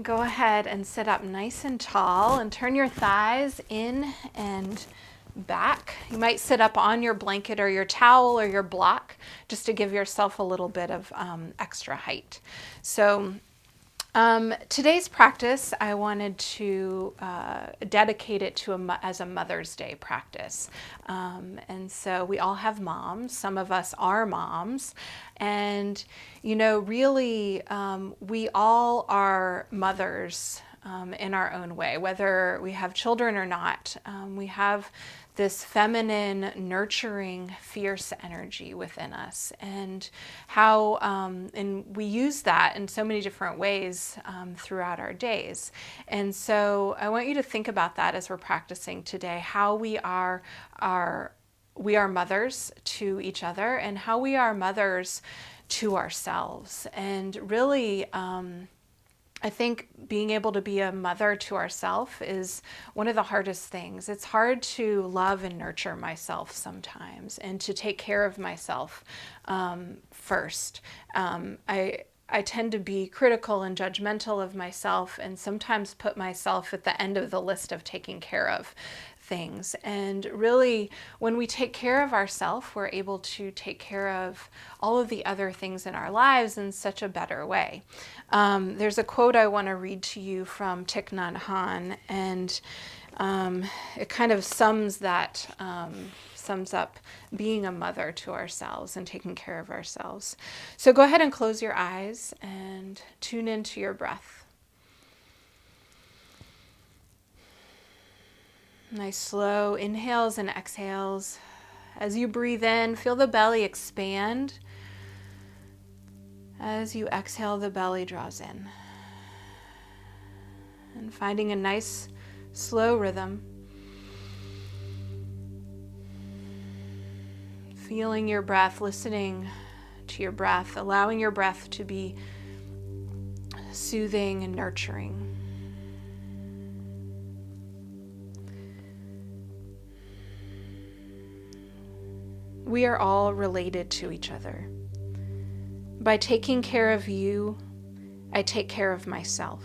go ahead and sit up nice and tall and turn your thighs in and back. You might sit up on your blanket or your towel or your block just to give yourself a little bit of extra height. So today's practice, I wanted to dedicate it to as a Mother's Day practice. And so we all have moms. Some of us are moms. And, you know, really, we all are mothers in our own way, whether we have children or not. We have this feminine, nurturing, fierce energy within us, and how and we use that in so many different ways throughout our days. And so I want you to think about that as we're practicing today, how we are mothers to each other and how we are mothers to ourselves. And really, I think being able to be a mother to ourselves is one of the hardest things. It's hard to love and nurture myself sometimes and to take care of myself first. I tend to be critical and judgmental of myself and sometimes put myself at the end of the list of taking care of things. And really, when we take care of ourselves, we're able to take care of all of the other things in our lives in such a better way. There's a quote I want to read to you from Thich Nhat Hanh, and it kind of sums up being a mother to ourselves and taking care of ourselves. So go ahead and close your eyes and tune into your breath. Nice slow inhales and exhales. As you breathe in, feel the belly expand. As you exhale, the belly draws in. And finding a nice slow rhythm. Feeling your breath, listening to your breath, allowing your breath to be soothing and nurturing. We are all related to each other. By taking care of you, I take care of myself.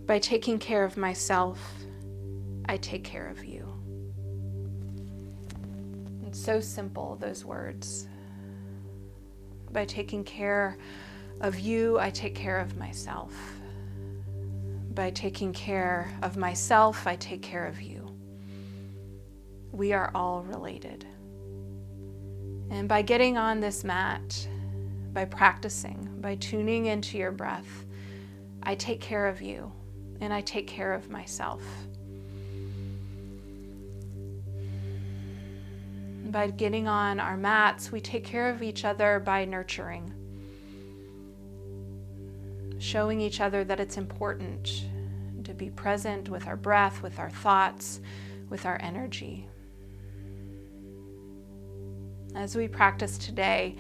By taking care of myself, I take care of you. It's so simple, those words. By taking care of you, I take care of myself. By taking care of myself, I take care of you. We are all related. And by getting on this mat, by practicing, by tuning into your breath, I take care of you and I take care of myself. By getting on our mats, we take care of each other by nurturing, showing each other that it's important to be present with our breath, with our thoughts, with our energy. As we practice today,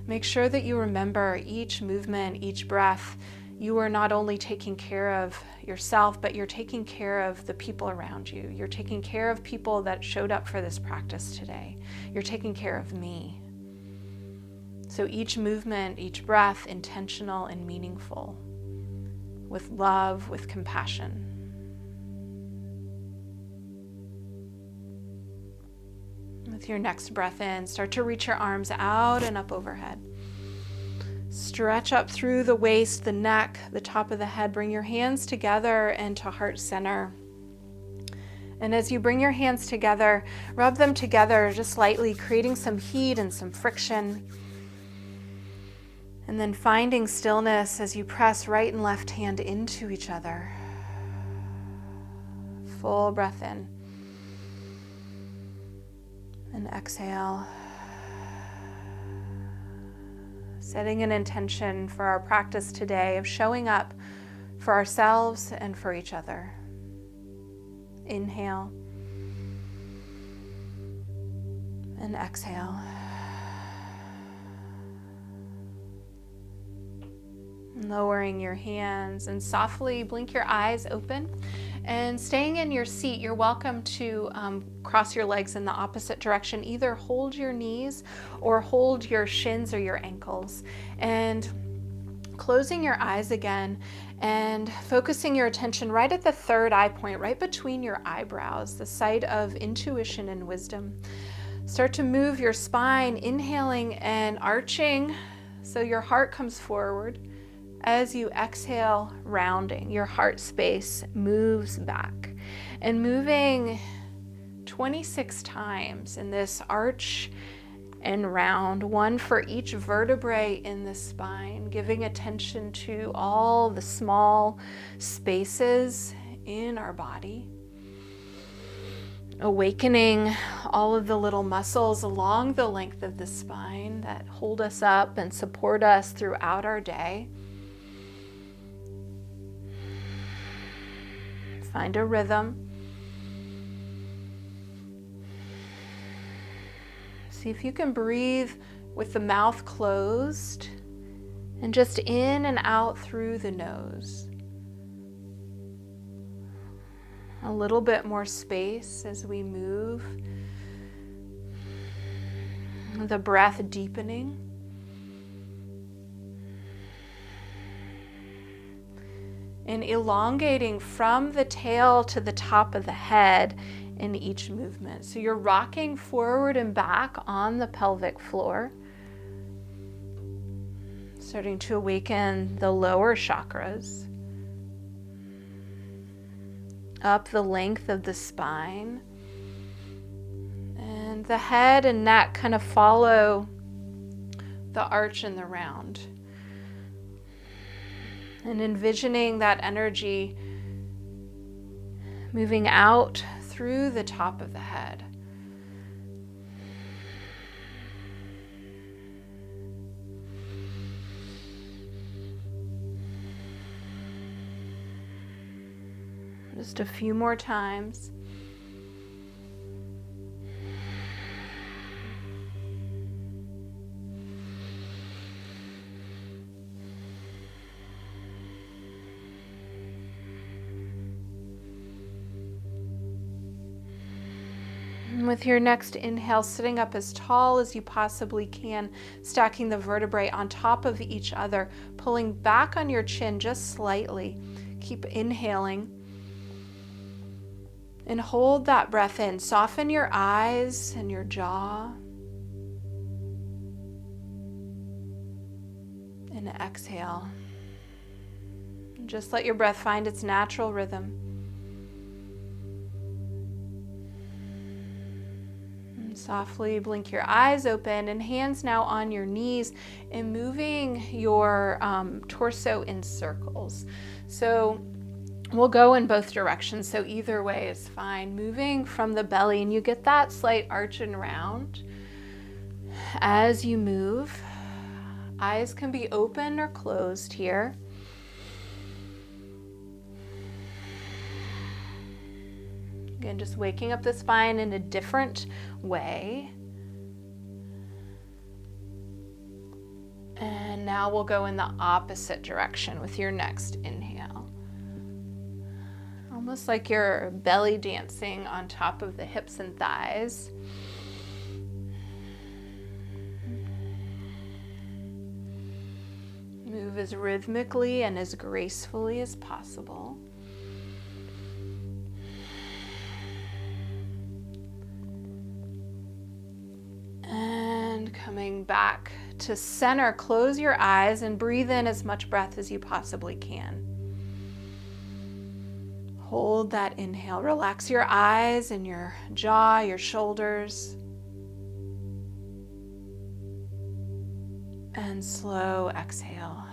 make sure that you remember each movement, each breath, you are not only taking care of yourself, but you're taking care of the people around you. You're taking care of people that showed up for this practice today. You're taking care of me. So each movement, each breath, intentional and meaningful, with love, with compassion. With your next breath in, start to reach your arms out and up overhead. Stretch up through the waist, the neck, the top of the head. Bring your hands together into heart center. And as you bring your hands together, rub them together just lightly, creating some heat and some friction. And then finding stillness as you press right and left hand into each other. Full breath in. And exhale. Setting an intention for our practice today of showing up for ourselves and for each other. Inhale. And exhale. Lowering your hands and softly blink your eyes open. And staying in your seat, you're welcome to cross your legs in the opposite direction. Either hold your knees or hold your shins or your ankles. And Closing your eyes again and focusing your attention right at the third eye point, right between your eyebrows, the site of intuition and wisdom. Start to move your spine, inhaling and arching so your heart comes forward. As you exhale, rounding, your heart space moves back. And moving 26 times in this arch and round, one for each vertebrae in the spine, giving attention to all the small spaces in our body. Awakening all of the little muscles along the length of the spine that hold us up and support us throughout our day. Find a rhythm. See if you can breathe with the mouth closed and just in and out through the nose. A little bit more space as we move. The breath deepening. And elongating from the tail to the top of the head in each movement. So you're rocking forward and back on the pelvic floor, starting to awaken the lower chakras, up the length of the spine, and the head and neck kind of follow the arch and the round. And envisioning that energy moving out through the top of the head. Just a few more times. With your next inhale, sitting up as tall as you possibly can, stacking the vertebrae on top of each other, pulling back on your chin just slightly. Keep inhaling. And hold that breath in. Soften your eyes and your jaw. And exhale. And just let your breath find its natural rhythm. Softly blink your eyes open and hands now on your knees and moving your torso in circles. So we'll go in both directions, so either way is fine. Moving from the belly, and you get that slight arch and round as you move. Eyes can be open or closed here. Again, just waking up the spine in a different way. And now we'll go in the opposite direction with your next inhale. Almost like you're belly dancing on top of the hips and thighs. Move as rhythmically and as gracefully as possible. And coming back to center, close your eyes and breathe in as much breath as you possibly can. Hold that inhale. Relax your eyes and your jaw, your shoulders. And slow exhale.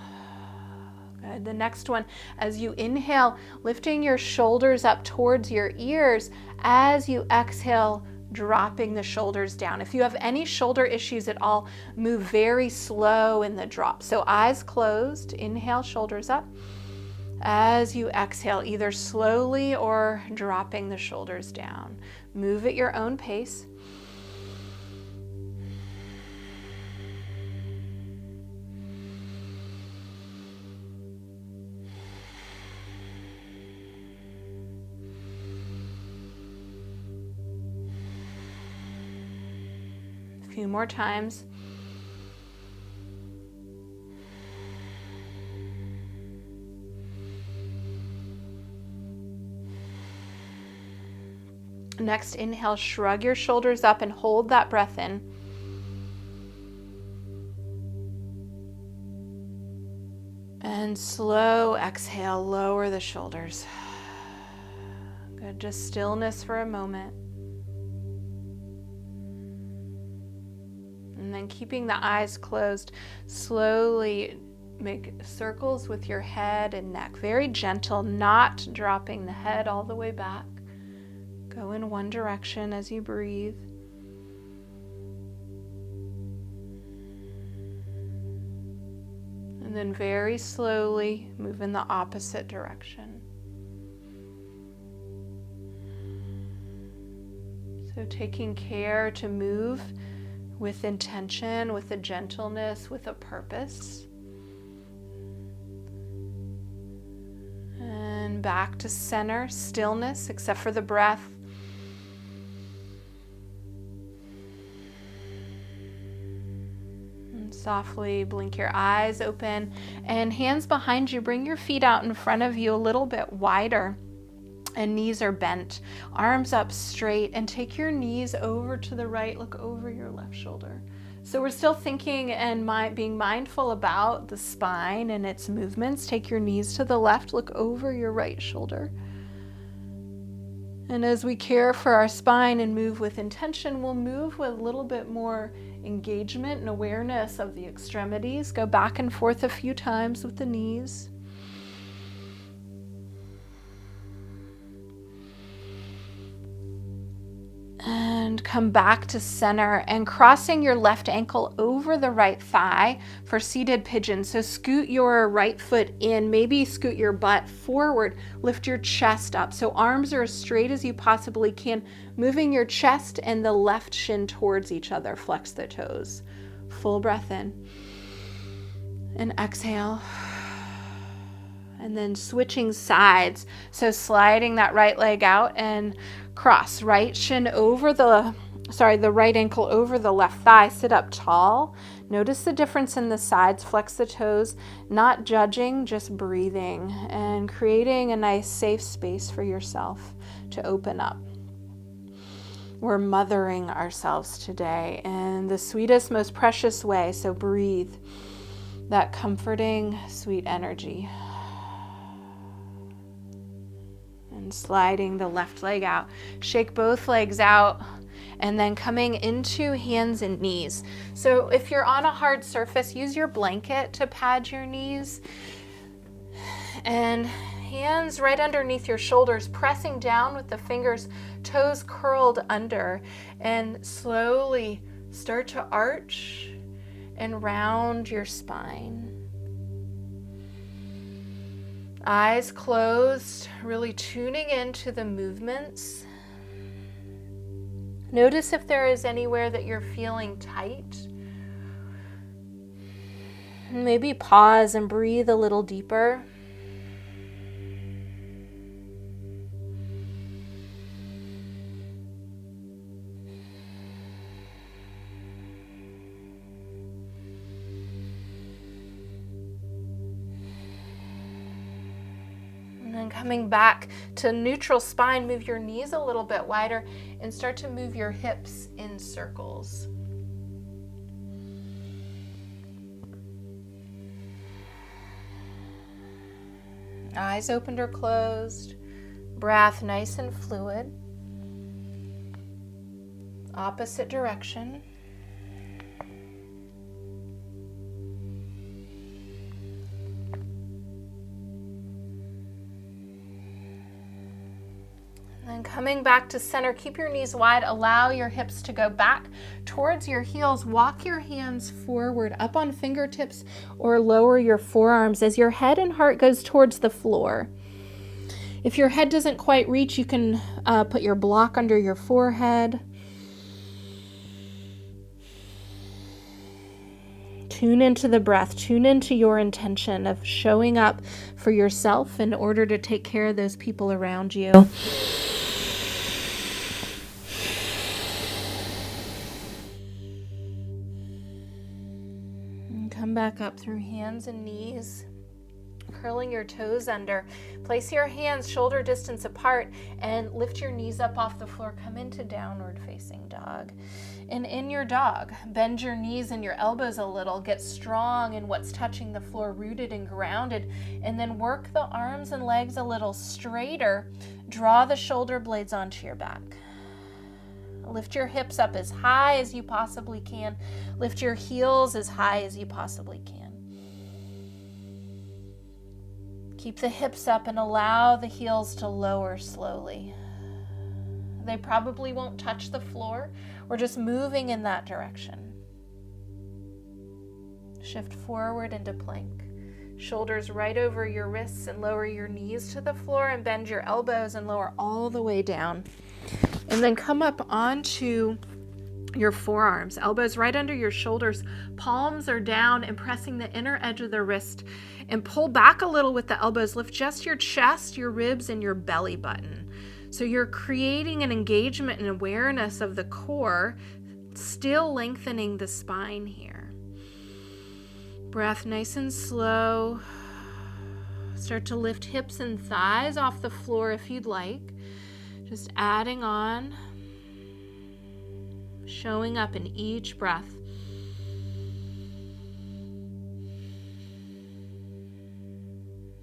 Good. The next one, as you inhale, lifting your shoulders up towards your ears. As you exhale, dropping the shoulders down. If you have any shoulder issues at all, move very slow in the drop. So eyes closed, inhale, shoulders up. As you exhale, either slowly or dropping the shoulders down. Move at your own pace. Few more times. Next inhale, shrug your shoulders up and hold that breath in. And slow exhale, lower the shoulders. Good, just stillness for a moment. And then keeping the eyes closed, slowly make circles with your head and neck. Very gentle, not dropping the head all the way back. Go in one direction as you breathe. And then very slowly move in the opposite direction. So taking care to move with intention, with a gentleness, with a purpose. And back to center, stillness, except for the breath. And softly blink your eyes open, and hands behind you. Bring your feet out in front of you a little bit wider, and knees are bent. Arms up straight, and take your knees over to the right. Look over your left shoulder. So we're still thinking and being mindful about the spine and its movements. Take your knees to the left, look over your right shoulder. And as we care for our spine and move with intention, we'll move with a little bit more engagement and awareness of the extremities. Go back and forth a few times with the knees. And come back to center, and crossing your left ankle over the right thigh for seated pigeon. So scoot your right foot in, maybe scoot your butt forward, lift your chest up. So arms are as straight as you possibly can, moving your chest and the left shin towards each other. Flex the toes. Full breath in. And exhale. And then switching sides. So sliding that right leg out and cross. Right shin over the right ankle over the left thigh. Sit up tall. Notice the difference in the sides. Flex the toes. Not judging, just breathing and creating a nice safe space for yourself to open up. We're mothering ourselves today in the sweetest, most precious way. So breathe that comforting, sweet energy. And sliding the left leg out. Shake both legs out, and then coming into hands and knees. So if you're on a hard surface, use your blanket to pad your knees. And hands right underneath your shoulders, pressing down with the fingers, toes curled under, and slowly start to arch and round your spine. Eyes closed, really tuning into the movements. Notice if there is anywhere that you're feeling tight. Maybe pause and breathe a little deeper. And coming back to neutral spine, move your knees a little bit wider and start to move your hips in circles. Eyes opened or closed. Breath nice and fluid. Opposite direction. And coming back to center, keep your knees wide, allow your hips to go back towards your heels. Walk your hands forward, up on fingertips, or lower your forearms as your head and heart goes towards the floor. If your head doesn't quite reach, you can put your block under your forehead. Tune into the breath, tune into your intention of showing up for yourself in order to take care of those people around you. And come back up through hands and knees. curling your toes under. Place your hands shoulder distance apart and lift your knees up off the floor. Come into downward facing dog. And in your dog, bend your knees and your elbows a little. Get strong in what's touching the floor, rooted and grounded. And then work the arms and legs a little straighter. Draw the shoulder blades onto your back. Lift your hips up as high as you possibly can. Lift your heels as high as you possibly can. Keep the hips up and allow the heels to lower slowly. They probably won't touch the floor. We're just moving in that direction. Shift forward into plank. Shoulders right over your wrists and lower your knees to the floor and bend your elbows and lower all the way down. And then come up onto your forearms, elbows right under your shoulders, palms are down and pressing the inner edge of the wrist, and pull back a little with the elbows. Lift just your chest, your ribs, and your belly button. So you're creating an engagement and awareness of the core, still lengthening the spine here. Breath nice and slow. Start to lift hips and thighs off the floor if you'd like. Just adding on, showing up in each breath.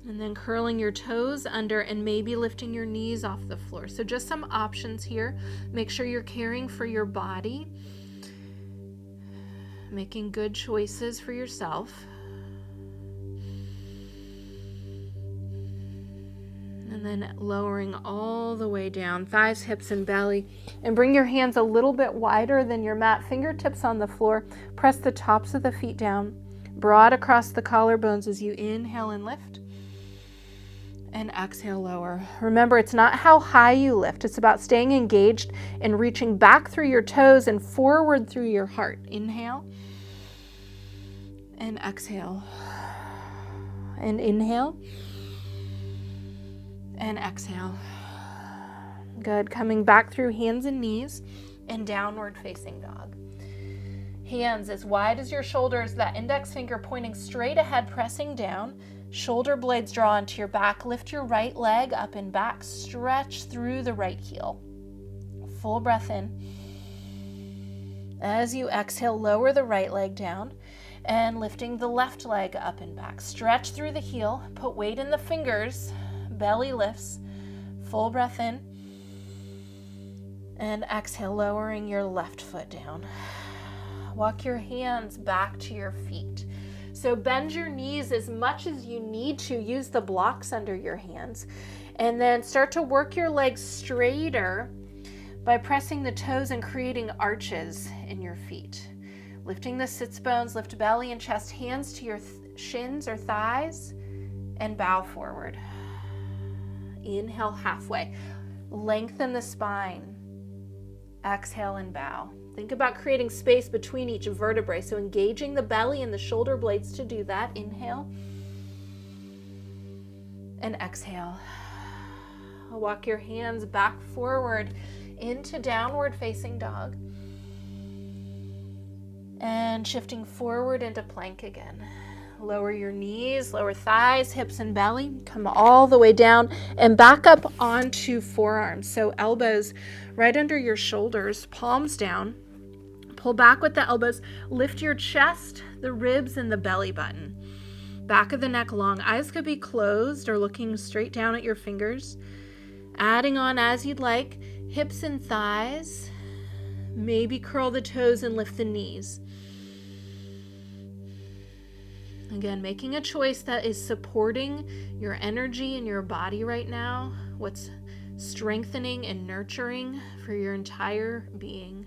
And then curling your toes under and maybe lifting your knees off the floor. So just some options here. Make sure you're caring for your body, making good choices for yourself. And then lowering all the way down, thighs, hips, and belly. And bring your hands a little bit wider than your mat, fingertips on the floor. Press the tops of the feet down, broad across the collarbones as you inhale and lift. And exhale, lower. Remember, it's not how high you lift. It's about staying engaged and reaching back through your toes and forward through your heart. Inhale. And exhale. And inhale. And exhale. Good. Coming back through hands and knees and downward facing dog. Hands as wide as your shoulders, that index finger pointing straight ahead, pressing down. Shoulder blades draw onto your back. Lift your right leg up and back. Stretch through the right heel. Full breath in. As you exhale, lower the right leg down and lifting the left leg up and back. Stretch through the heel. Put weight in the fingers. Belly lifts. Full breath in. And exhale, lowering your left foot down. Walk your hands back to your feet. So bend your knees as much as you need to. Use the blocks under your hands. And then start to work your legs straighter by pressing the toes and creating arches in your feet. Lifting the sits bones, lift belly and chest, hands to your shins or thighs, and bow forward. Inhale halfway. Lengthen the spine. Exhale and bow. Think about creating space between each vertebrae, so engaging the belly and the shoulder blades to do that. Inhale and exhale. Walk your hands back forward into downward facing dog. And shifting forward into plank again. Lower your knees, lower thighs, hips, and belly. Come all the way down and back up onto forearms. So elbows right under your shoulders, palms down. Pull back with the elbows. Lift your chest, the ribs, and the belly button. Back of the neck long. Eyes could be closed or looking straight down at your fingers. Adding on as you'd like. Hips and thighs. Maybe curl the toes and lift the knees. Again, making a choice that is supporting your energy and your body right now, what's strengthening and nurturing for your entire being.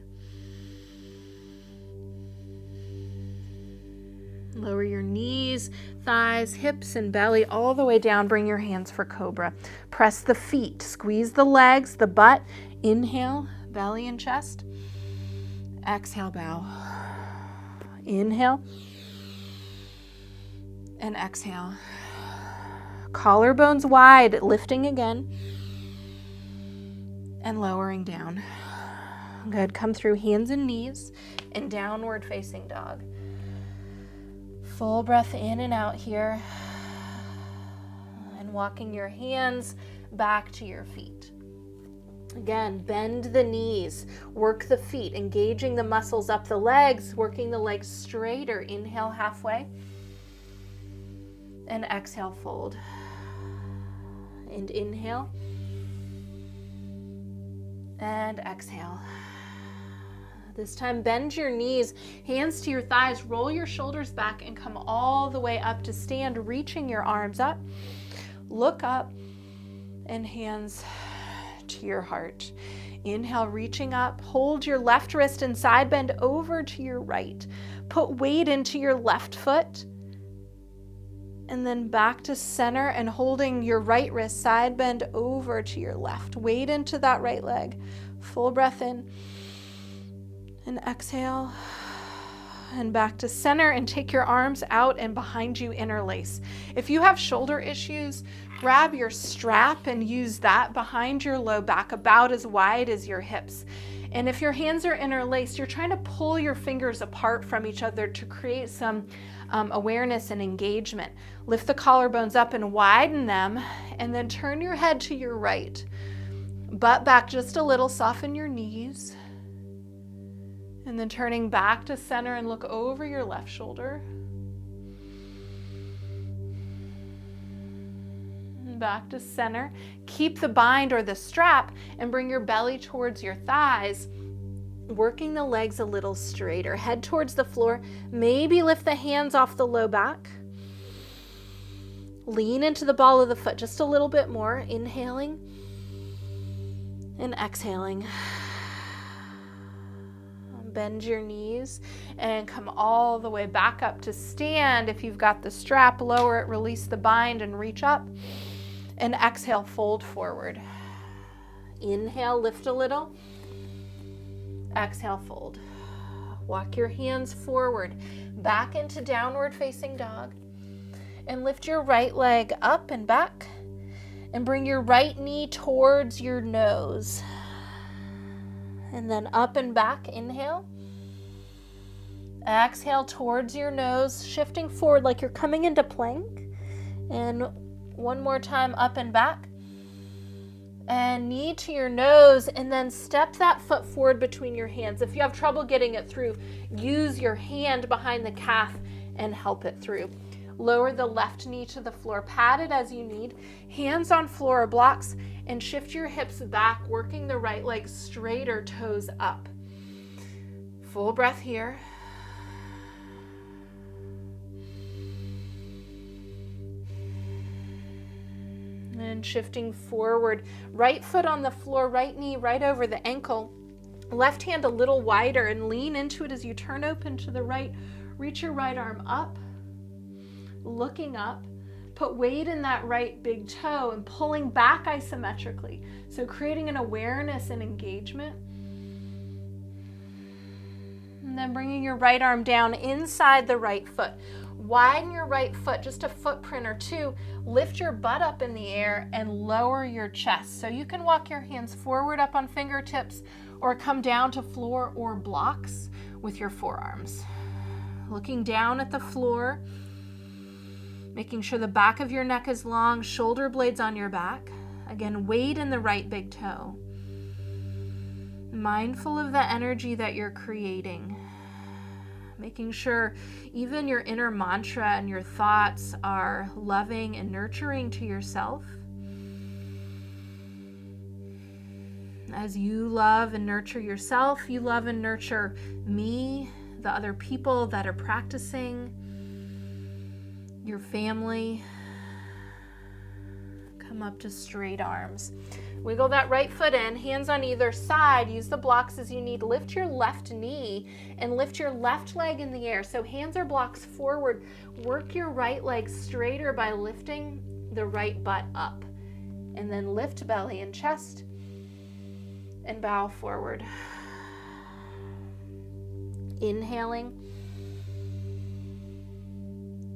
Lower your knees, thighs, hips, and belly all the way down. Bring your hands for cobra. Press the feet, squeeze the legs, the butt. Inhale, belly and chest. Exhale, bow. Inhale. And exhale. Collarbones wide, lifting again. And lowering down. Good. Come through hands and knees and downward facing dog. Full breath in and out here. walking your hands back to your feet. Again, bend the knees, work the feet, engaging the muscles up the legs, working the legs straighter. Inhale halfway and exhale, fold. And inhale and exhale. This time, bend your knees, hands to your thighs, roll your shoulders back and come all the way up to stand, reaching your arms up. Look up and hands to your heart. Inhale, reaching up. Hold your left wrist and side bend over to your right. Put weight into your left foot. And then back to center and holding your right wrist, side bend over to your left. Weight into that right leg. Full breath in. And exhale. And back to center and take your arms out and behind you, interlace. If you have shoulder issues, grab your strap and use that behind your low back, about as wide as your hips. And if your hands are interlaced, you're trying to pull your fingers apart from each other to create some awareness and engagement. Lift the collarbones up and widen them, and then turn your head to your right. Butt back just a little, soften your knees. And then turning back to center and look over your left shoulder. And back to center. Keep the bind or the strap and bring your belly towards your thighs, working the legs a little straighter. Head towards the floor. Maybe lift the hands off the low back. Lean into the ball of the foot just a little bit more. Inhaling and exhaling. Bend your knees and come all the way back up to stand. If you've got the strap, lower it, release the bind and reach up. And exhale, fold forward. Inhale, lift a little. Exhale, fold. Walk your hands forward, back into downward facing dog. And lift your right leg up and back. And bring your right knee towards your nose. And then up and back, inhale. Exhale towards your nose, shifting forward like you're coming into plank. And one more time, up and back. And knee to your nose, and then step that foot forward between your hands. If you have trouble getting it through, use your hand behind the calf and help it through. Lower the left knee to the floor, pat it as you need. Hands on floor or blocks, and shift your hips back, working the right leg straighter, toes up. Full breath here. And shifting forward, right foot on the floor, right knee right over the ankle. Left hand a little wider and lean into it as you turn open to the right. Reach your right arm up, looking up. Put weight in that right big toe and pulling back isometrically. So creating an awareness and engagement. And then bringing your right arm down inside the right foot. Widen your right foot, just a footprint or two. Lift your butt up in the air and lower your chest. So you can walk your hands forward up on fingertips or come down to floor or blocks with your forearms. Looking down at the floor. Making sure the back of your neck is long, shoulder blades on your back. Again, weight in the right big toe. Mindful of the energy that you're creating. Making sure even your inner mantra and your thoughts are loving and nurturing to yourself. As you love and nurture yourself, you love and nurture me, the other people that are practicing, your family. Come up to straight arms. Wiggle that right foot in, hands on either side. Use the blocks as you need. Lift your left knee and lift your left leg in the air. So hands or blocks forward. Work your right leg straighter by lifting the right butt up. And then lift belly and chest and bow forward. Inhaling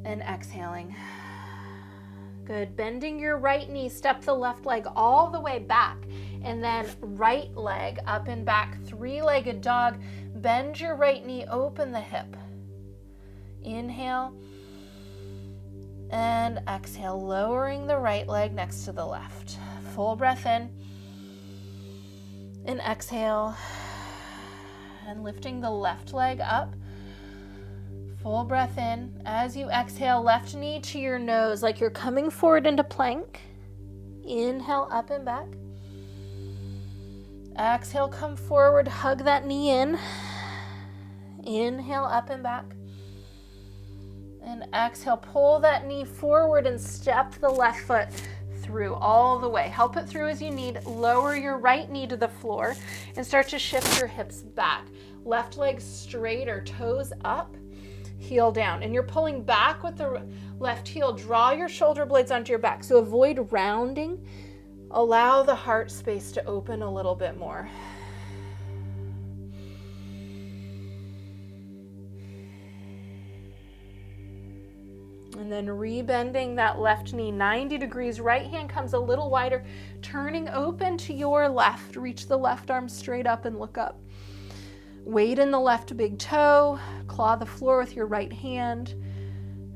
and exhaling. Good. Bending your right knee, step the left leg all the way back, and then right leg up and back, three-legged dog. Bend your right knee, open the hip. Inhale And exhale, lowering the right leg next to the left. Full breath in. And exhale. And lifting the left leg up. Full breath in. As you exhale, left knee to your nose, like you're coming forward into plank. Inhale, up and back. Exhale, come forward, hug that knee in. Inhale, up and back. And exhale, pull that knee forward and step the left foot through all the way. Help it through as you need. Lower your right knee to the floor and start to shift your hips back. Left leg straighter, toes up, heel down. And you're pulling back with the left heel. Draw your shoulder blades onto your back. So avoid rounding. Allow the heart space to open a little bit more. And then rebending that left knee 90 degrees. Right hand comes a little wider, turning open to your left. Reach the left arm straight up and look up. Weight in the left big toe. Claw the floor with your right hand.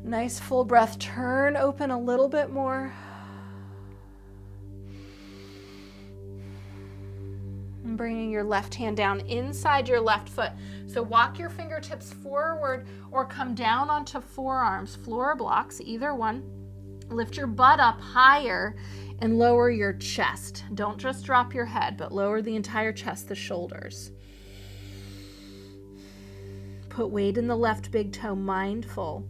Nice full breath. Turn open a little bit more. And bringing your left hand down inside your left foot. So walk your fingertips forward or come down onto forearms, floor blocks, either one. Lift your butt up higher and lower your chest. Don't just drop your head, but lower the entire chest, the shoulders. Put weight in the left big toe, mindful.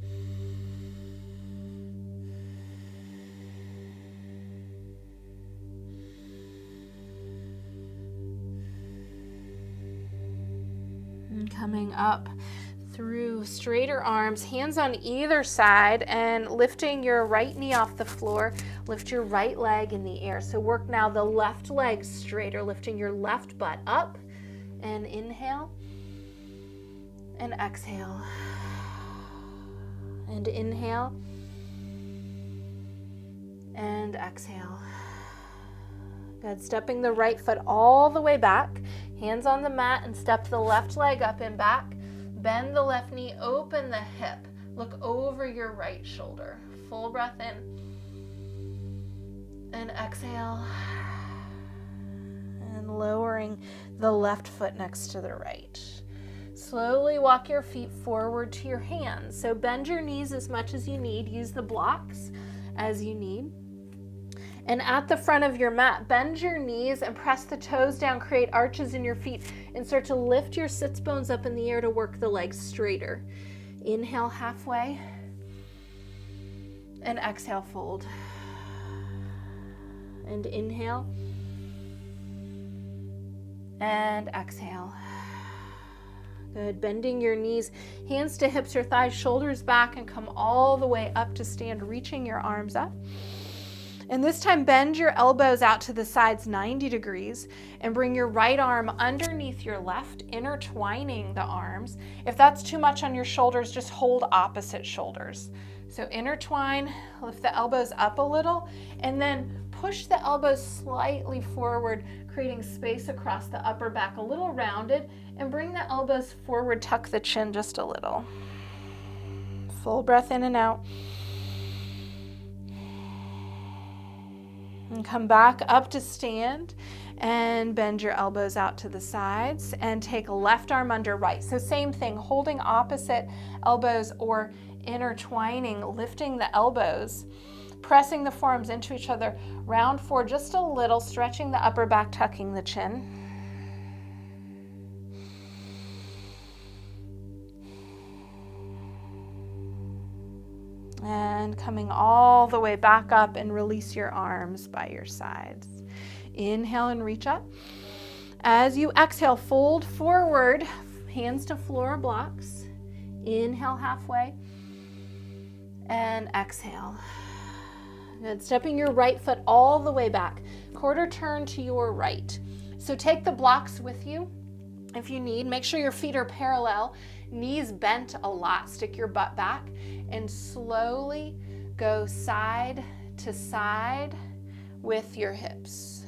And coming up through straighter arms, hands on either side, and lifting your right knee off the floor. Lift your right leg in the air. So work now the left leg straighter, lifting your left butt up. And inhale. And exhale. And inhale. And exhale. Good. Stepping the right foot all the way back. Hands on the mat and step the left leg up and back. Bend the left knee, open the hip. Look over your right shoulder. Full breath in. And exhale. And lowering the left foot next to the right. Slowly walk your feet forward to your hands. So bend your knees as much as you need. Use the blocks as you need. And at the front of your mat, bend your knees and press the toes down, create arches in your feet, and start to lift your sits bones up in the air to work the legs straighter. Inhale halfway, and exhale, fold. And inhale, and exhale. Good, bending your knees, hands to hips or thighs, shoulders back, and come all the way up to stand, reaching your arms up. And this time, bend your elbows out to the sides 90 degrees and bring your right arm underneath your left, intertwining the arms. If that's too much on your shoulders, just hold opposite shoulders. So intertwine, lift the elbows up a little, and then push the elbows slightly forward, creating space across the upper back, a little rounded, and bring the elbows forward, tuck the chin just a little. Full breath in and out. And come back up to stand and bend your elbows out to the sides and take left arm under right. So same thing, holding opposite elbows or intertwining, lifting the elbows, pressing the forearms into each other, round forward just a little, stretching the upper back, tucking the chin. And coming all the way back up and release your arms by your sides. Inhale and reach up. As you exhale, fold forward, hands to floor blocks. Inhale halfway and exhale. Good. Stepping your right foot all the way back. Quarter turn to your right. So take the blocks with you if you need. Make sure your feet are parallel, knees bent a lot. Stick your butt back and slowly go side to side with your hips.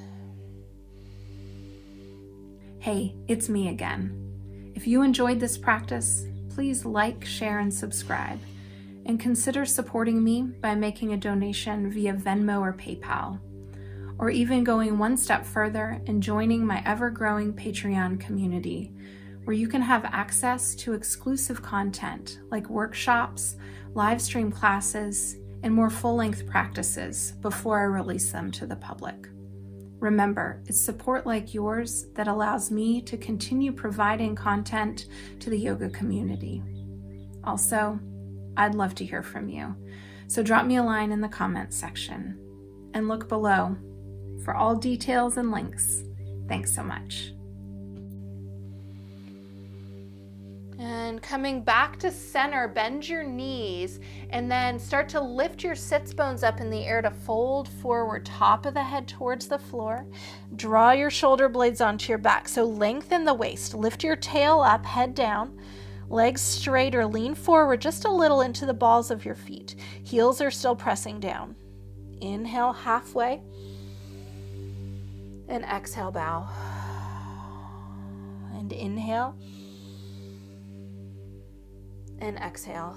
Hey, it's me again. If you enjoyed this practice, please like, share, and subscribe. And consider supporting me by making a donation via Venmo or PayPal, or even going one step further and joining my ever-growing Patreon community, where you can have access to exclusive content like workshops, live stream classes, and more full-length practices before I release them to the public. Remember, it's support like yours that allows me to continue providing content to the yoga community. Also, I'd love to hear from you, so drop me a line in the comments section and look below for all details and links. Thanks so much. And coming back to center, bend your knees and then start to lift your sits bones up in the air to fold forward, top of the head towards the floor. Draw your shoulder blades onto your back. So lengthen the waist, lift your tail up, head down, legs straight or lean forward just a little into the balls of your feet. Heels are still pressing down. Inhale halfway and exhale, bow. And inhale. And exhale.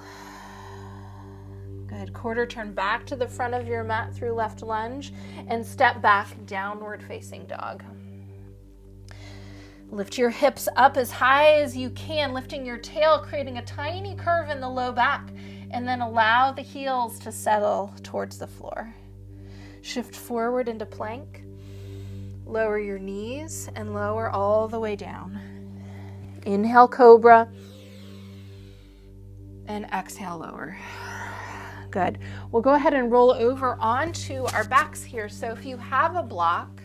Good. Quarter turn back to the front of your mat through left lunge and step back, downward facing dog. Lift your hips up as high as you can, lifting your tail, creating a tiny curve in the low back, and then allow the heels to settle towards the floor. Shift forward into plank. Lower your knees and lower all the way down. Inhale, cobra. And exhale, lower. Good. We'll go ahead and roll over onto our backs here. So if you have a block,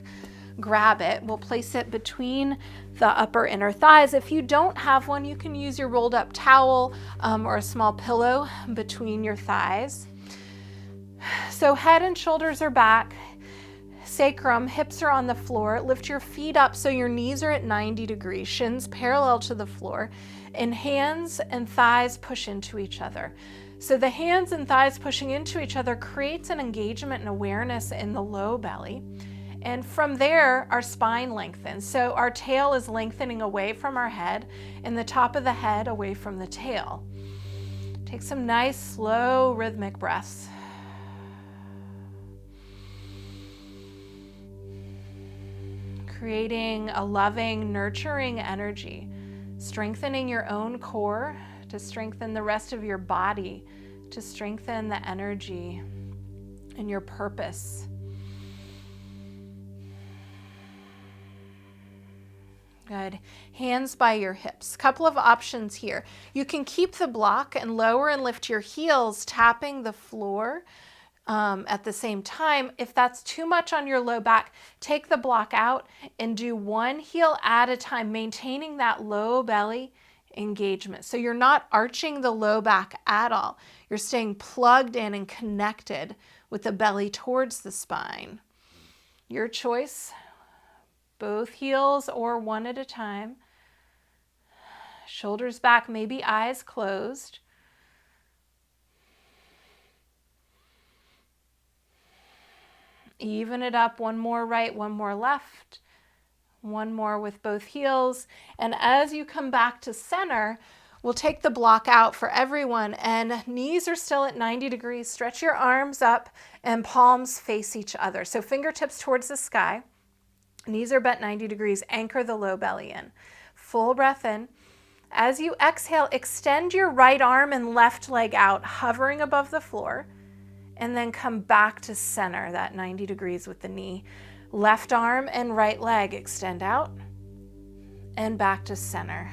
grab it. We'll place it between the upper inner thighs. If you don't have one, you can use your rolled up towel or a small pillow between your thighs. So head and shoulders are back. Sacrum, hips are on the floor. Lift your feet up so your knees are at 90 degrees, shins parallel to the floor, and hands and thighs push into each other. So the hands and thighs pushing into each other creates an engagement and awareness in the low belly. And from there, our spine lengthens. So our tail is lengthening away from our head and the top of the head away from the tail. Take some nice, slow, rhythmic breaths. Creating a loving, nurturing energy, strengthening your own core to strengthen the rest of your body, to strengthen the energy and your purpose. Good. Hands by your hips. Couple of options here. You can keep the block and lower and lift your heels, tapping the floor at the same time. If that's too much on your low back, take the block out and do one heel at a time, maintaining that low belly engagement. So you're not arching the low back at all. You're staying plugged in and connected with the belly towards the spine. Your choice, both heels or one at a time. Shoulders back, maybe eyes closed. Even it up, one more right, one more left, one more with both heels. And as you come back to center, we'll take the block out for everyone, and knees are still at 90 degrees. Stretch your arms up and palms face each other. So fingertips towards the sky, knees are bent 90 degrees, anchor the low belly in. Full breath in. As you exhale, extend your right arm and left leg out, hovering above the floor. And then come back to center, that 90 degrees with the knee. Left arm and right leg extend out and back to center.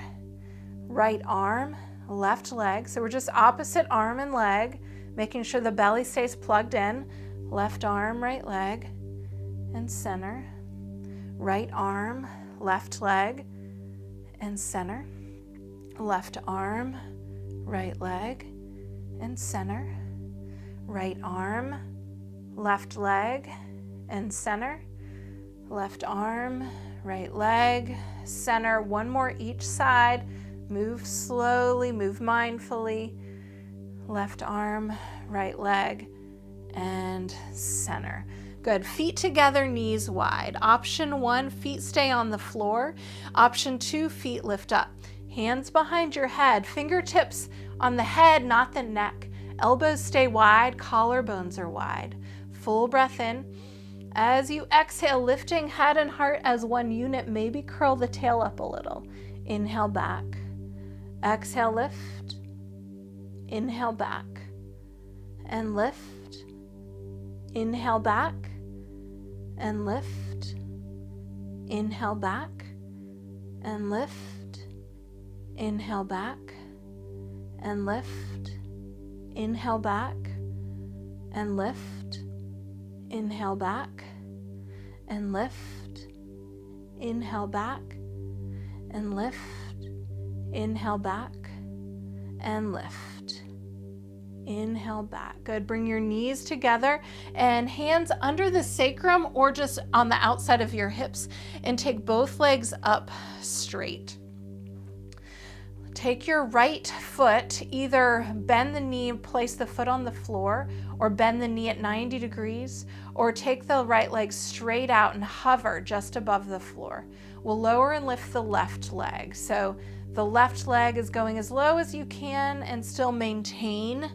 Right arm, left leg. So we're just opposite arm and leg, making sure the belly stays plugged in. Left arm, right leg, and center. Right arm, left leg, and center. Left arm, right leg, and center. Right arm, left leg, and center. Left arm, right leg, center. One more each side. Move slowly, move mindfully. Left arm, right leg, and center. Good. Feet together, knees wide. Option 1, feet stay on the floor. Option 2, feet lift up. Hands behind your head, fingertips on the head, not the neck. Elbows stay wide, collarbones are wide. Full breath in. As you exhale, lifting head and heart as one unit, maybe curl the tail up a little. Inhale back. Exhale, lift. Inhale back. And lift. Inhale back. And lift. Inhale back. And lift. Inhale back. And lift. Inhale back. And lift. Inhale back. And lift. Inhale back. And lift. Inhale back. And lift. Inhale back. Good. Bring your knees together and hands under the sacrum or just on the outside of your hips, and take both legs up straight. Take your right foot, either bend the knee, place the foot on the floor, or bend the knee at 90 degrees, or take the right leg straight out and hover just above the floor. We'll lower and lift the left leg. So the left leg is going as low as you can and still maintain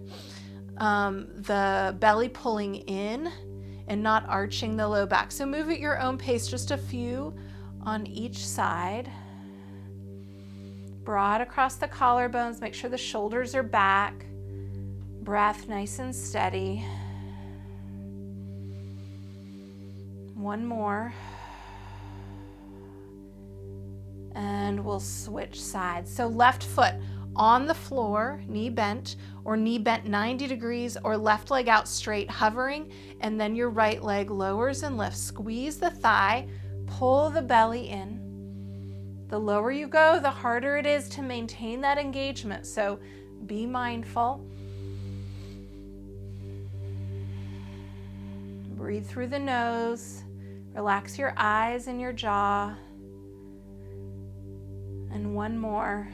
the belly pulling in and not arching the low back. So move at your own pace, just a few on each side. Broad across the collarbones, make sure the shoulders are back. Breath nice and steady. One more. And we'll switch sides. So left foot on the floor, knee bent, or knee bent 90 degrees, or left leg out straight, hovering, and then your right leg lowers and lifts. Squeeze the thigh, pull the belly in. The lower you go, the harder it is to maintain that engagement, so be mindful. Breathe through the nose, relax your eyes and your jaw. And one more.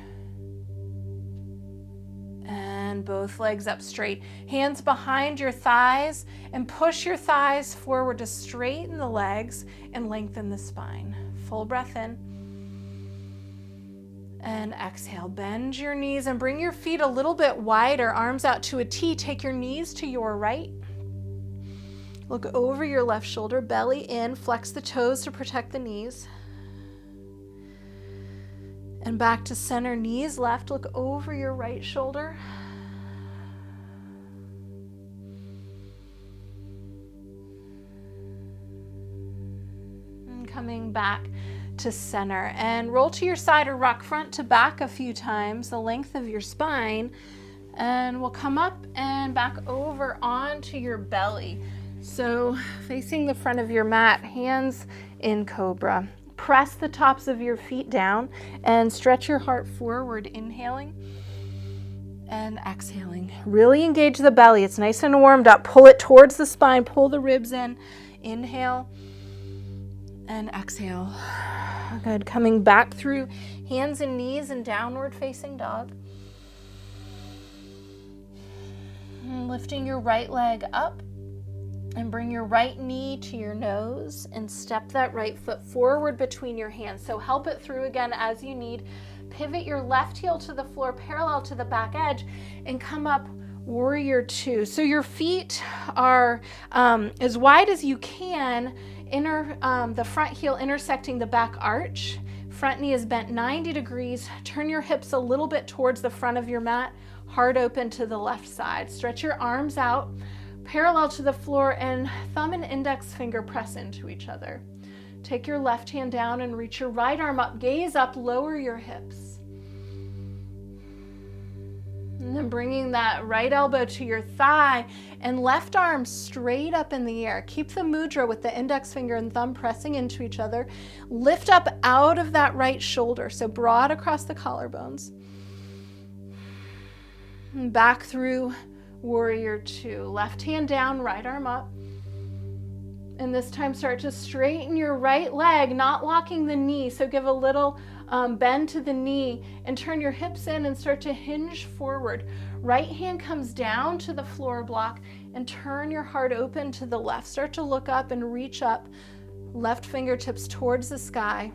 And both legs up straight. Hands behind your thighs and push your thighs forward to straighten the legs and lengthen the spine. Full breath in. And exhale. Bend your knees and bring your feet a little bit wider, arms out to a T. Take your knees to your right. Look over your left shoulder, belly in, flex the toes to protect the knees. And back to center, knees left, look over your right shoulder. And coming back to center. And roll to your side or rock front to back a few times, the length of your spine. And we'll come up and back over onto your belly. So facing the front of your mat, hands in cobra. Press the tops of your feet down and stretch your heart forward, inhaling and exhaling. Really engage the belly. It's nice and warmed up. Pull it towards the spine. Pull the ribs in. Inhale and exhale. Good. Coming back through hands and knees and downward facing dog. And lifting your right leg up. And bring your right knee to your nose and step that right foot forward between your hands. So help it through again as you need. Pivot your left heel to the floor parallel to the back edge and come up warrior two. So your feet are as wide as you can, the front heel intersecting the back arch. Front knee is bent 90 degrees. Turn your hips a little bit towards the front of your mat. Heart open to the left side. Stretch your arms out parallel to the floor and thumb and index finger press into each other. Take your left hand down and reach your right arm up. Gaze up, lower your hips. And then bringing that right elbow to your thigh and left arm straight up in the air. Keep the mudra with the index finger and thumb pressing into each other. Lift up out of that right shoulder, so broad across the collarbones. And back through warrior two. Left hand down, right arm up. And this time start to straighten your right leg, not locking the knee. So give a little bend to the knee and turn your hips in and start to hinge forward. Right hand comes down to the floor block and turn your heart open to the left. Start to look up and reach up, left fingertips towards the sky.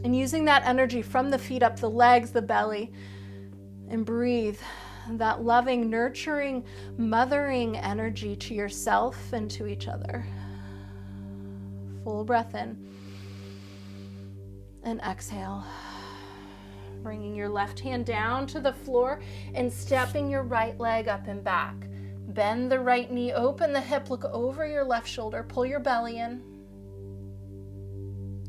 And using that energy from the feet up the legs, the belly, and breathe. that loving, nurturing, mothering energy to yourself and to each other. Full breath in and exhale. Bringing your left hand down to the floor and stepping your right leg up and back. Bend the right knee, open the hip, look over your left shoulder, pull your belly in,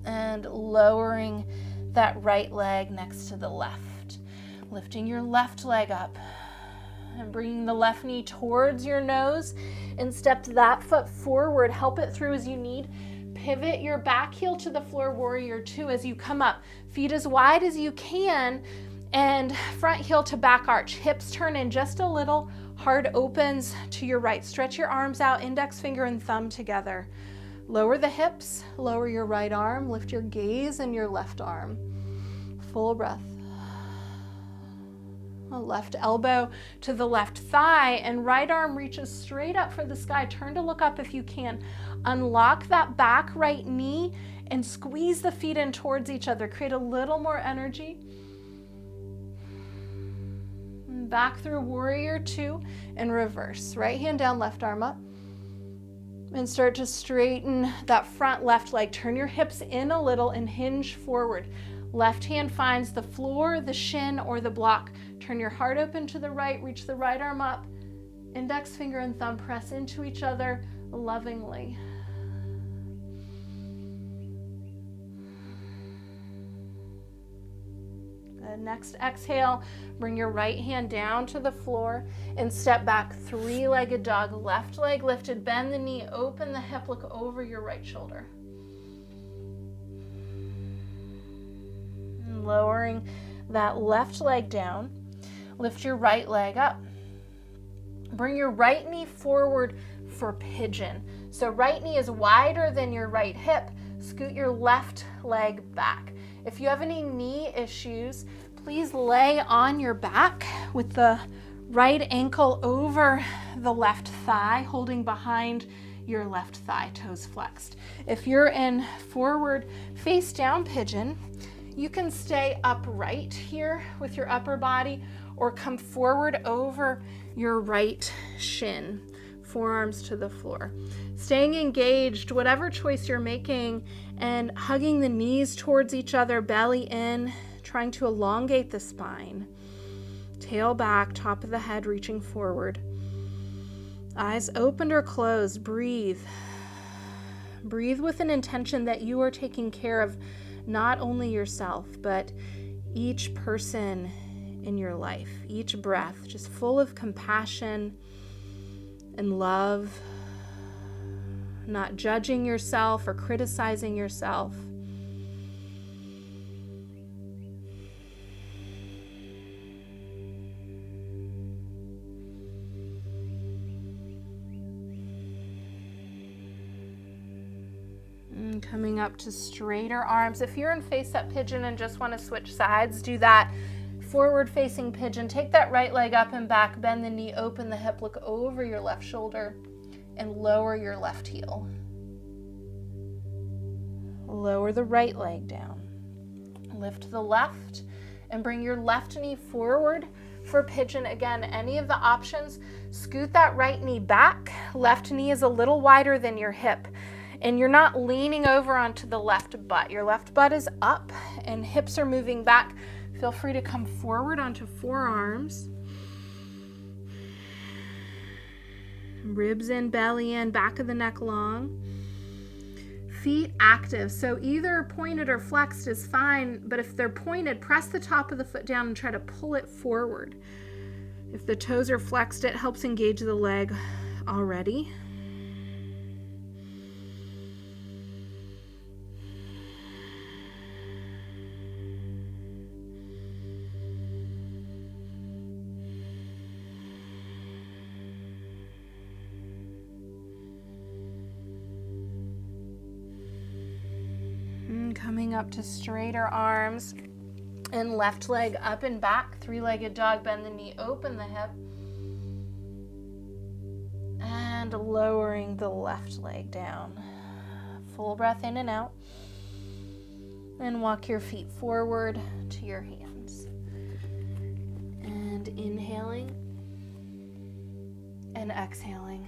and lowering that right leg next to the left. Lifting your left leg up and bringing the left knee towards your nose and step that foot forward. Help it through as you need. Pivot your back heel to the floor, warrior two, as you come up. Feet as wide as you can and front heel to back arch. Hips turn in just a little. Heart opens to your right. Stretch your arms out, index finger and thumb together. Lower the hips, lower your right arm, lift your gaze and your left arm. Full breath. Left elbow to the left thigh and right arm reaches straight up for the sky. Turn to look up if you can. Unlock that back right knee and squeeze the feet in towards each other. Create a little more energy. Back through warrior two and reverse. Right hand down, left arm up. And start to straighten that front left leg. Turn your hips in a little and hinge forward. Left hand finds the floor, the shin, or the block. Turn your heart open to the right, reach the right arm up. Index finger and thumb press into each other lovingly. Good. Next exhale, bring your right hand down to the floor and step back, three-legged dog. Left leg lifted, bend the knee, open the hip, look over your right shoulder. And lowering that left leg down, lift your right leg up. Bring your right knee forward for pigeon. So right knee is wider than your right hip. Scoot your left leg back. If you have any knee issues, please lay on your back with the right ankle over the left thigh, holding behind your left thigh, toes flexed. If you're in forward face down pigeon, you can stay upright here with your upper body or come forward over your right shin, forearms to the floor. Staying engaged, whatever choice you're making, and hugging the knees towards each other, belly in, trying to elongate the spine. Tail back, top of the head reaching forward. Eyes opened or closed, breathe. Breathe with an intention that you are taking care of not only yourself, but each person in your life. Each breath just full of compassion and love, not judging yourself or criticizing yourself. And coming up to straighter arms. If you're in face-up pigeon and just want to switch sides, do that. Forward-facing pigeon. Take that right leg up and back, bend the knee, open the hip, look over your left shoulder, and lower your left heel. Lower the right leg down. Lift the left and bring your left knee forward for pigeon. Again, any of the options. Scoot that right knee back. Left knee is a little wider than your hip. And you're not leaning over onto the left butt. Your left butt is up and hips are moving back. Feel free to come forward onto forearms. Ribs in, belly in, back of the neck long. Feet active. So either pointed or flexed is fine, but if they're pointed, press the top of the foot down and try to pull it forward. If the toes are flexed, it helps engage the leg already. Coming up to straighter arms and left leg up and back, three-legged dog, bend the knee, open the hip, and lowering the left leg down. Full breath in and out, and walk your feet forward to your hands. And inhaling And exhaling.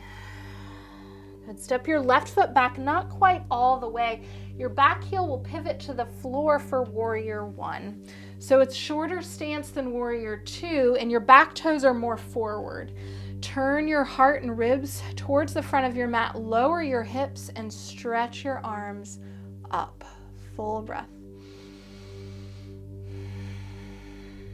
Good. Step your left foot back, not quite all the way. Your back heel will pivot to the floor for warrior one. So it's shorter stance than warrior two, and your back toes are more forward. Turn your heart and ribs towards the front of your mat. Lower your hips and stretch your arms up. Full breath.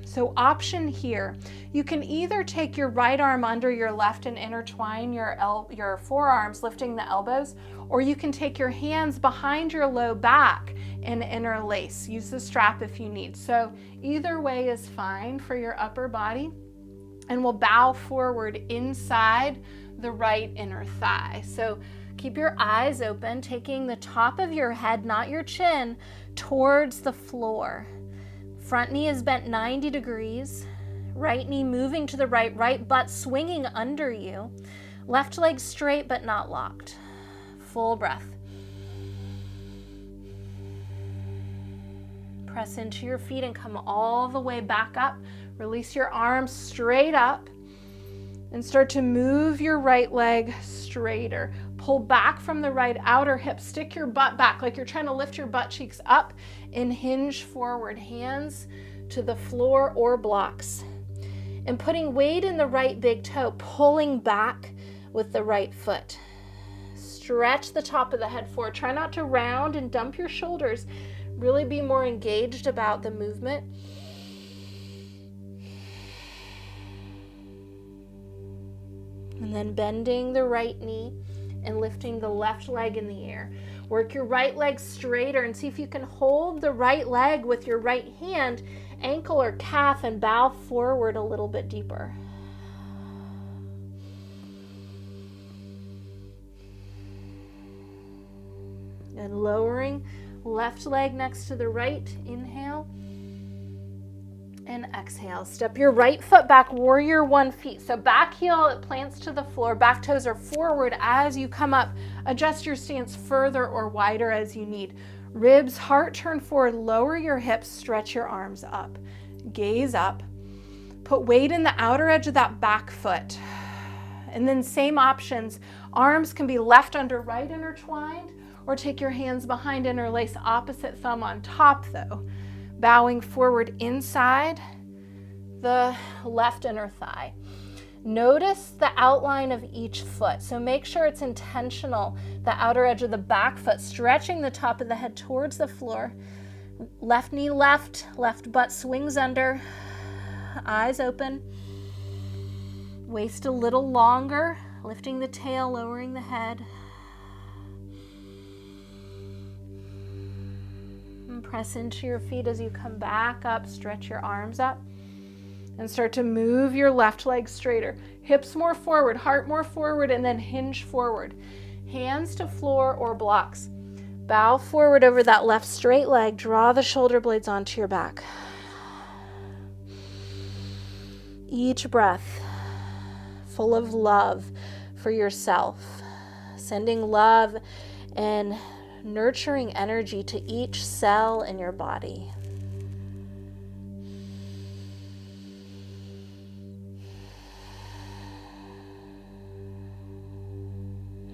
So option here, you can either take your right arm under your left and intertwine your forearms, lifting the elbows, or you can take your hands behind your low back and interlace. Use the strap if you need. So either way is fine for your upper body. And we'll bow forward inside the right inner thigh. So keep your eyes open, taking the top of your head, not your chin, towards the floor. Front knee is bent 90 degrees. Right knee moving to the right, right butt swinging under you. Left leg straight but not locked. Full breath. Press into your feet and come all the way back up. Release your arms straight up and start to move your right leg straighter. Pull back from the right outer hip. Stick your butt back like you're trying to lift your butt cheeks up and hinge forward. Hands to the floor or blocks. And putting weight in the right big toe, pulling back with the right foot. Stretch the top of the head forward. Try not to round and dump your shoulders. Really be more engaged about the movement. And then bending the right knee and lifting the left leg in the air. Work your right leg straighter and see if you can hold the right leg with your right hand, ankle or calf, and bow forward a little bit deeper. And lowering left leg next to the right. Inhale. And exhale. Step your right foot back, warrior one feet. So back heel, it plants to the floor. Back toes are forward as you come up. Adjust your stance further or wider as you need. Ribs, heart turn forward. Lower your hips, stretch your arms up. Gaze up. Put weight in the outer edge of that back foot. And then same options. Arms can be left under right intertwined, or take your hands behind, interlace, opposite thumb on top though. Bowing forward inside the left inner thigh. Notice the outline of each foot. So make sure it's intentional. The outer edge of the back foot, stretching the top of the head towards the floor. Left knee left, left butt swings under. Eyes open. Waist a little longer, lifting the tail, lowering the head. Press into your feet as you come back up. Stretch your arms up and start to move your left leg straighter. Hips more forward, heart more forward, and then hinge forward. Hands to floor or blocks. Bow forward over that left straight leg. Draw the shoulder blades onto your back. Each breath full of love for yourself. Sending love and nurturing energy to each cell in your body.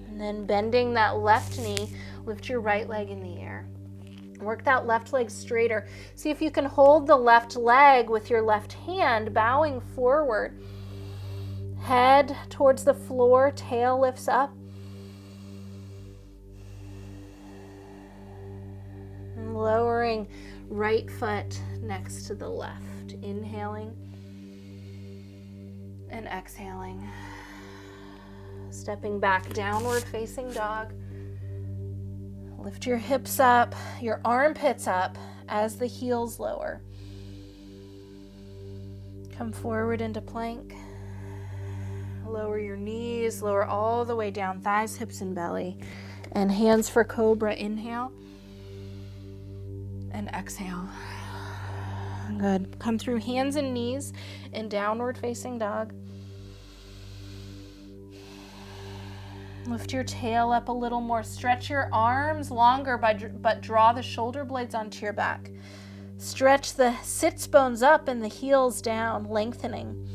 And then bending that left knee, lift your right leg in the air. Work that left leg straighter. See if you can hold the left leg with your left hand, bowing forward. Head towards the floor, tail lifts up. Lowering right foot next to the left. Inhaling and exhaling. Stepping back, downward facing dog. Lift your hips up, your armpits up as the heels lower. Come forward into plank. Lower your knees, lower all the way down, thighs, hips, and belly. And hands for cobra. Inhale. And exhale. Good. Come through hands and knees in downward facing dog. Lift your tail up a little more. Stretch your arms longer, but draw the shoulder blades onto your back. Stretch the sits bones up and the heels down, lengthening.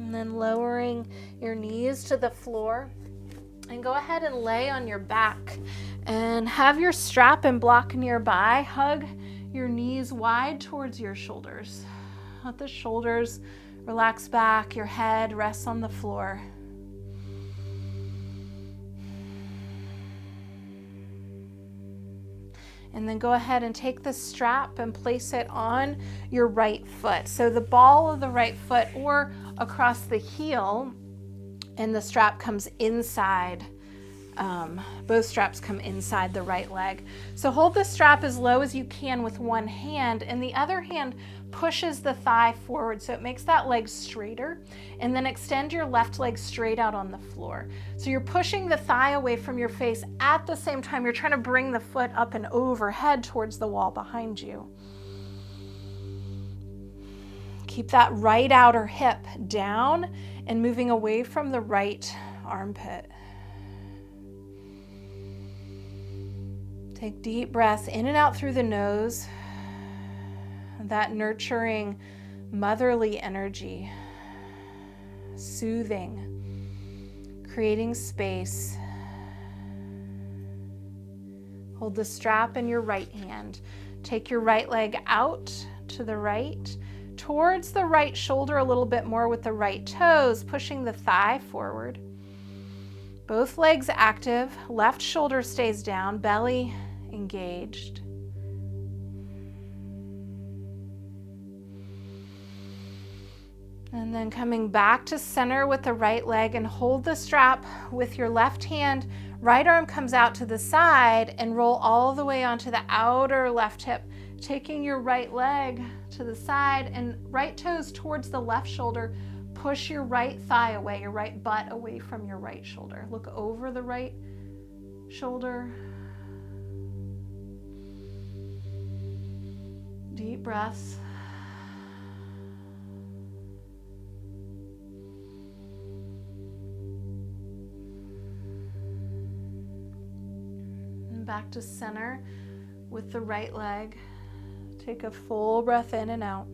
And then lowering your knees to the floor. And go ahead and lay on your back and have your strap and block nearby. Hug your knees wide towards your shoulders. Let the shoulders relax back. Your head rests on the floor. And then go ahead and take the strap and place it on your right foot. So the ball of the right foot or across the heel, and the strap comes inside. Both straps come inside the right leg. So hold the strap as low as you can with one hand, and the other hand pushes the thigh forward so it makes that leg straighter, and then extend your left leg straight out on the floor. So you're pushing the thigh away from your face. At the same time, you're trying to bring the foot up and overhead towards the wall behind you. Keep that right outer hip down and moving away from the right armpit. Take deep breaths in and out through the nose. That nurturing, motherly energy, soothing, creating space. Hold the strap in your right hand. Take your right leg out to the right, towards the right shoulder a little bit more with the right toes, pushing the thigh forward. Both legs active, left shoulder stays down, belly engaged. And then coming back to center with the right leg, and hold the strap with your left hand. Right arm comes out to the side and roll all the way onto the outer left hip, taking your right leg to the side and right toes towards the left shoulder. Push your right thigh away, your right butt away from your right shoulder. Look over the right shoulder. Deep breaths. And back to center with the right leg. Take a full breath in and out.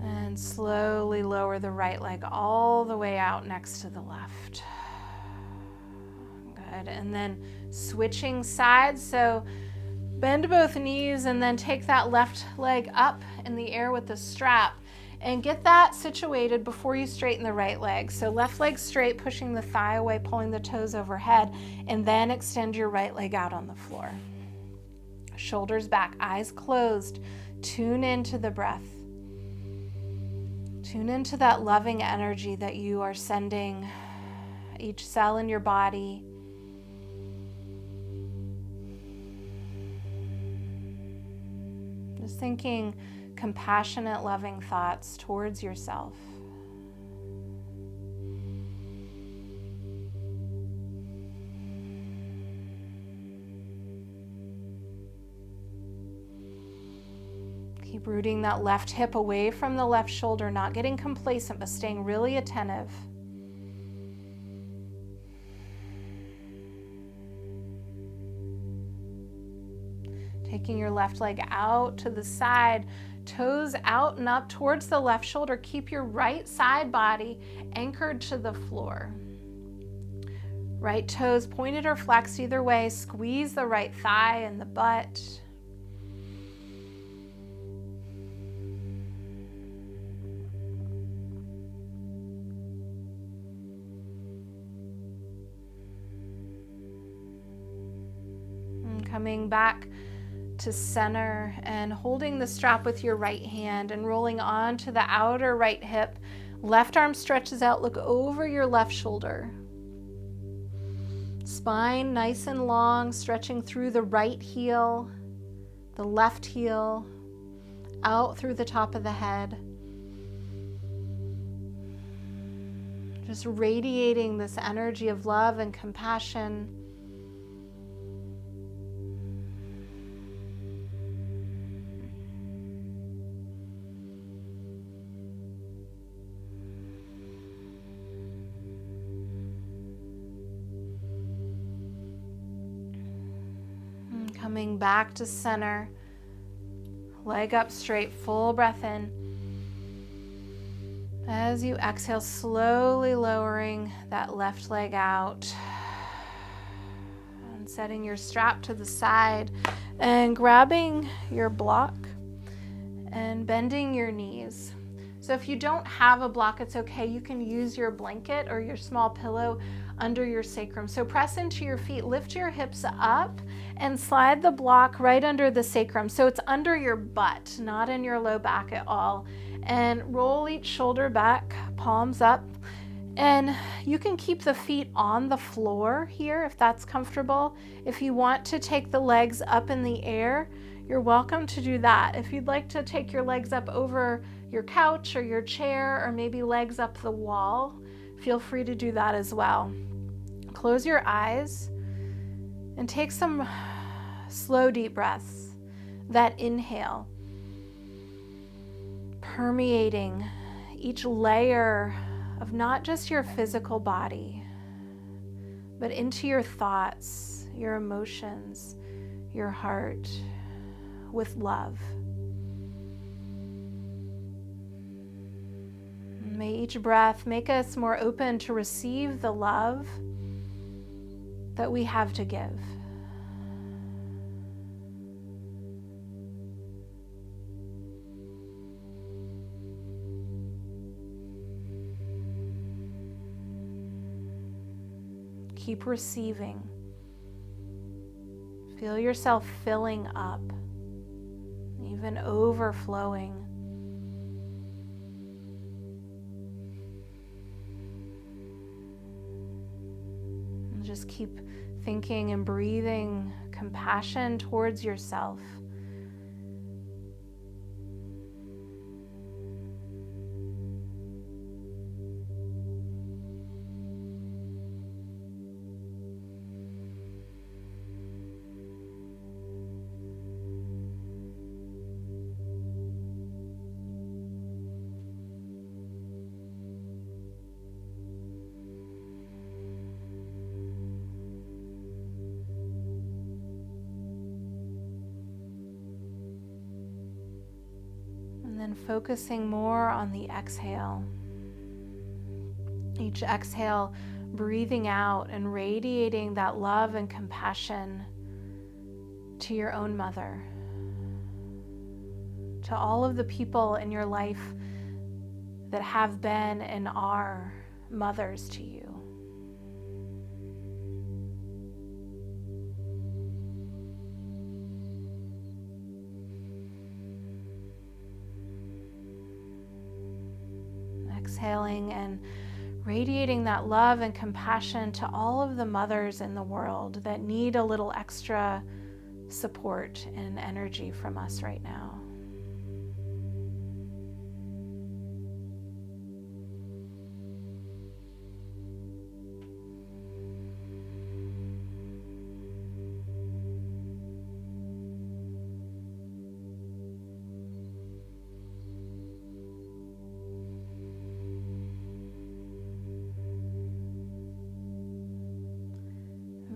And slowly lower the right leg all the way out next to the left. Good. And then switching sides. So bend both knees and then take that left leg up in the air with the strap and get that situated before you straighten the right leg. So left leg straight, pushing the thigh away, pulling the toes overhead, and then extend your right leg out on the floor. Shoulders back, eyes closed. Tune into the breath. Tune into that loving energy that you are sending each cell in your body. Just thinking compassionate, loving thoughts towards yourself. Keep rooting that left hip away from the left shoulder, not getting complacent, but staying really attentive. Taking your left leg out to the side, toes out and up towards the left shoulder. Keep your right side body anchored to the floor. Right toes pointed or flexed either way. Squeeze the right thigh and the butt. And coming back to center and holding the strap with your right hand and rolling on to the outer right hip. Left arm stretches out, look over your left shoulder. Spine nice and long, stretching through the right heel, the left heel, out through the top of the head. Just radiating this energy of love and compassion. Coming back to center, leg up straight, full breath in. As you exhale, slowly lowering that left leg out and setting your strap to the side and grabbing your block and bending your knees. So if you don't have a block, it's okay. You can use your blanket or your small pillow under your sacrum. So press into your feet, lift your hips up, and slide the block right under the sacrum. So it's under your butt, not in your low back at all. And roll each shoulder back, palms up. And you can keep the feet on the floor here if that's comfortable. If you want to take the legs up in the air, you're welcome to do that. If you'd like to take your legs up over your couch or your chair, or maybe legs up the wall, feel free to do that as well. Close your eyes and take some slow, deep breaths. That inhale, permeating each layer of not just your physical body, but into your thoughts, your emotions, your heart, with love. May each breath make us more open to receive the love that we have to give. Keep receiving. Feel yourself filling up, even overflowing. And just keep thinking and breathing compassion towards yourself. And then focusing more on the exhale. Each exhale, breathing out and radiating that love and compassion to your own mother, to all of the people in your life that have been and are mothers to you. Exhaling and radiating that love and compassion to all of the mothers in the world that need a little extra support and energy from us right now.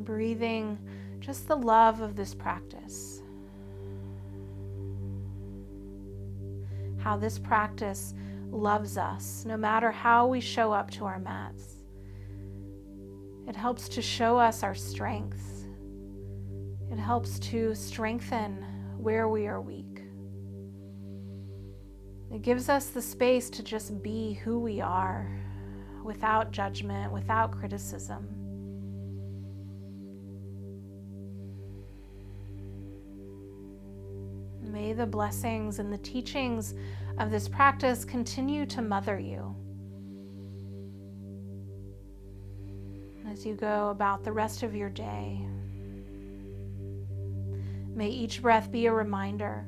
Breathing just the love of this practice. How this practice loves us no matter how we show up to our mats. It helps to show us our strengths. It helps to strengthen where we are weak. It gives us the space to just be who we are without judgment, without criticism. May the blessings and the teachings of this practice continue to mother you as you go about the rest of your day. May each breath be a reminder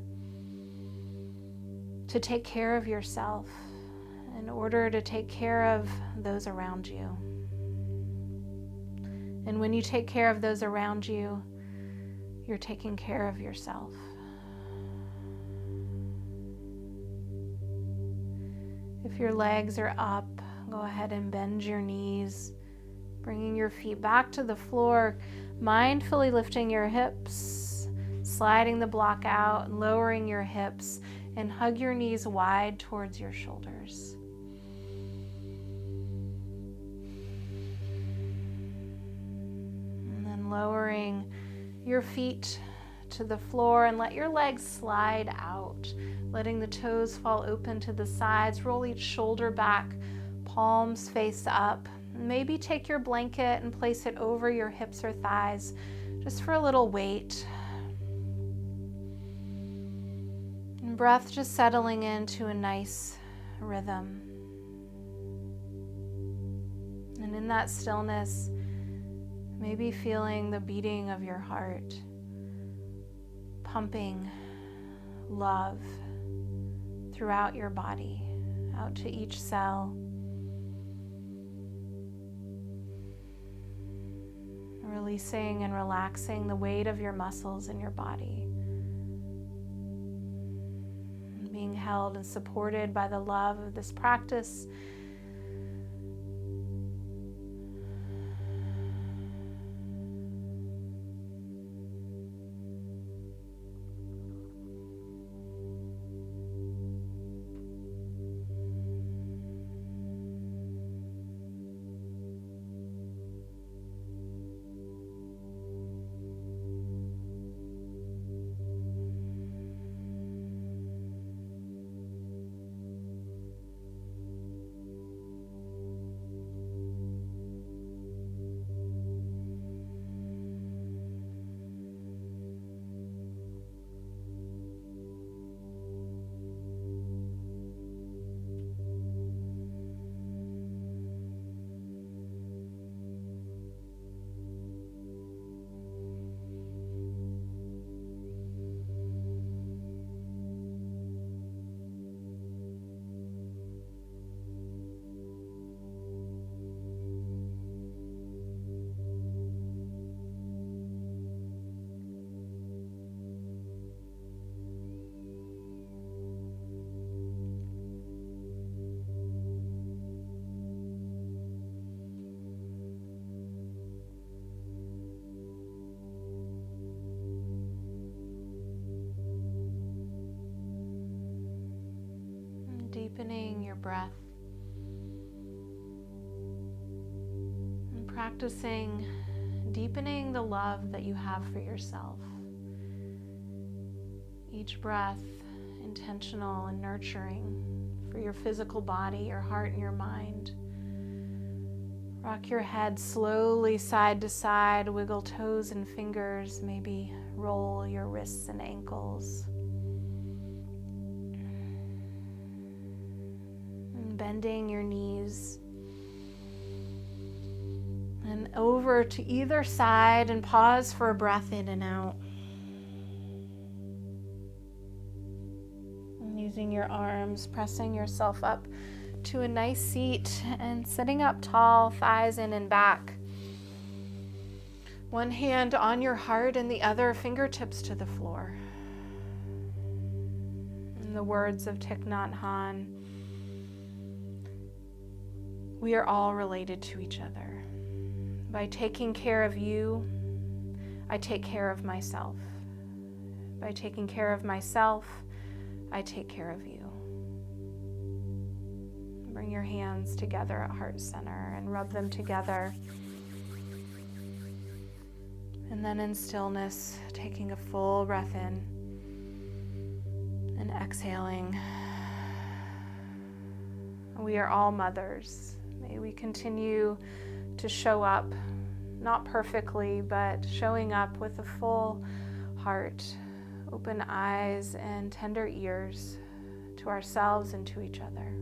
to take care of yourself in order to take care of those around you. And when you take care of those around you, you're taking care of yourself. If your legs are up, go ahead and bend your knees, bringing your feet back to the floor, mindfully lifting your hips, sliding the block out, lowering your hips, and hug your knees wide towards your shoulders. lowering your feet to the floor and let your legs slide out, letting the toes fall open to the sides. Roll each shoulder back, palms face up. Maybe take your blanket and place it over your hips or thighs just for a little weight. And breath just settling into a nice rhythm. And in that stillness, maybe feeling the beating of your heart, pumping love throughout your body, out to each cell. Releasing and relaxing the weight of your muscles in your body. Being held and supported by the love of this practice. Deepening your breath and practicing deepening the love that you have for yourself. Each breath intentional and nurturing for your physical body, your heart, and your mind. Rock your head slowly side to side, wiggle toes and fingers, maybe roll your wrists and ankles. Bending your knees and over to either side, and pause for a breath in and out. And using your arms, pressing yourself up to a nice seat and sitting up tall, thighs in and back. One hand on your heart and the other, fingertips to the floor. In the words of Thich Nhat Hanh, we are all related to each other. By taking care of you, I take care of myself. By taking care of myself, I take care of you. Bring your hands together at heart center and rub them together. And then in stillness, taking a full breath in and exhaling. We are all mothers. May we continue to show up, not perfectly, but showing up with a full heart, open eyes, and tender ears to ourselves and to each other.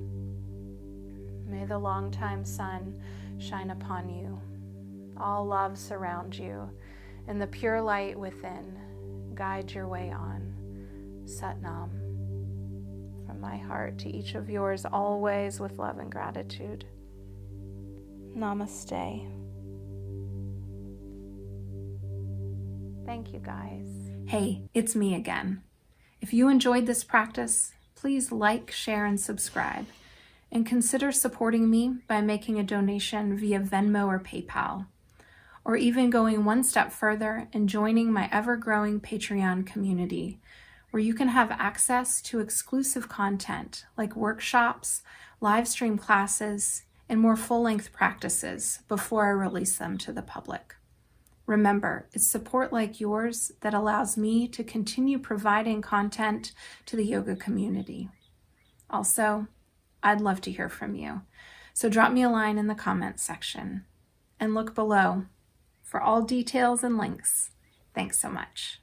May the longtime sun shine upon you, all love surround you, and the pure light within guide your way on. Sat Nam. From my heart to each of yours, always with love and gratitude. Namaste. Thank you, guys. Hey, it's me again. If you enjoyed this practice, please like, share, and subscribe. And consider supporting me by making a donation via Venmo or PayPal. Or even going one step further and joining my ever-growing Patreon community, where you can have access to exclusive content like workshops, live stream classes, and more full-length practices before I release them to the public. Remember, it's support like yours that allows me to continue providing content to the yoga community. Also, I'd love to hear from you. So drop me a line in the comments section and look below for all details and links. Thanks so much.